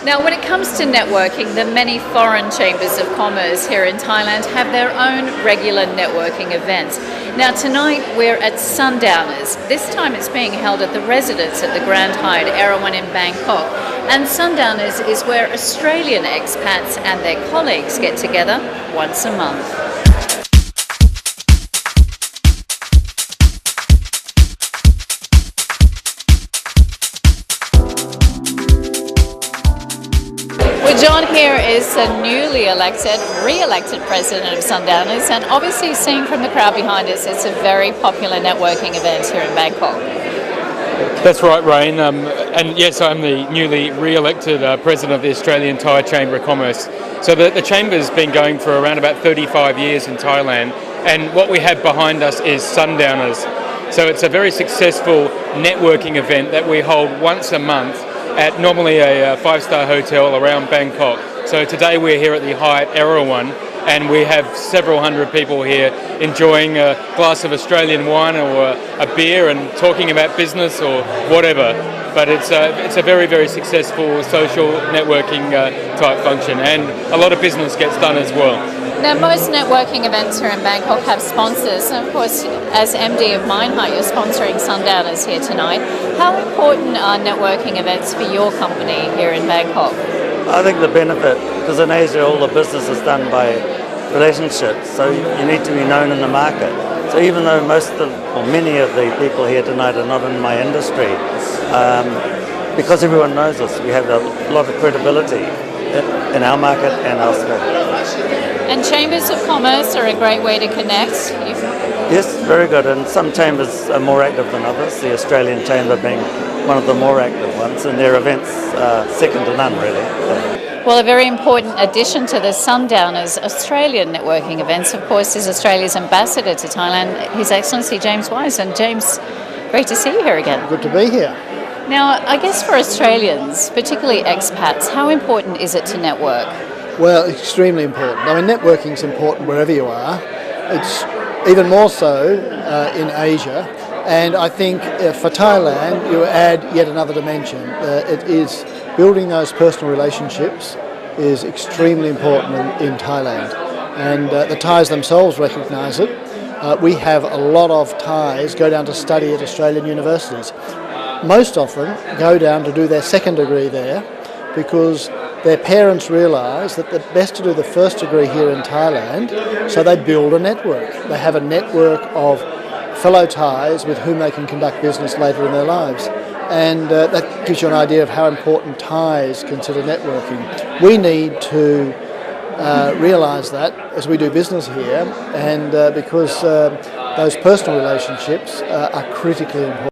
Now, when it comes to networking, the many foreign chambers of commerce here in Thailand have their own regular networking events. Now, tonight we're at Sundowners. This time it's being held at the residence at the Grand Hyatt Erawan in Bangkok. And Sundowners is where Australian expats and their colleagues get together once a month. John here is the newly re-elected president of Sundowners, and obviously seeing from the crowd behind us, it's a very popular networking event here in Bangkok. That's right, Rain. And yes, I'm the newly re-elected president of the Australian Thai Chamber of Commerce. So the chamber's been going for around about 35 years in Thailand, and what we have behind us is Sundowners. So it's a very successful networking event that we hold once a month at normally a five-star hotel around Bangkok. So today we're here at the Hyatt Erawan, and we have several hundred people here enjoying a glass of Australian wine or a beer and talking about business or whatever. But it's a very, very successful social networking type function, and a lot of business gets done as well. Now, most networking events here in Bangkok have sponsors, and of course, as MD of Meinhardt, you're sponsoring Sundowners here tonight. How important are networking events for your company here in Bangkok? I think the benefit, because in Asia all the business is done by relationships, so you need to be known in the market. So even though many of the people here tonight are not in my industry, because everyone knows us, we have a lot of credibility in our market and elsewhere. And chambers of commerce are a great way to connect. Yes, very good. And some chambers are more active than others, the Australian Chamber being one of the more active ones, and their events are second to none, really. Well, a very important addition to the Sundowners Australian networking events, of course, is Australia's ambassador to Thailand, His Excellency James Wise. And James, great to see you here again. Good to be here. Now, I guess for Australians, particularly expats, how important is it to network? Well, extremely important. I mean, networking is important wherever you are. It's even more so in Asia. And I think for Thailand, you add yet another dimension. It is building those personal relationships is extremely important in Thailand. And the Thais themselves recognise it. We have a lot of Thais go down to study at Australian universities. Most often go down to do their second degree there because their parents realise that it's best to do the first degree here in Thailand, so they build a network. They have a network of fellow Thais with whom they can conduct business later in their lives. And that gives you an idea of how important Thais consider networking. We need to realise that as we do business here, and because those personal relationships are critically important.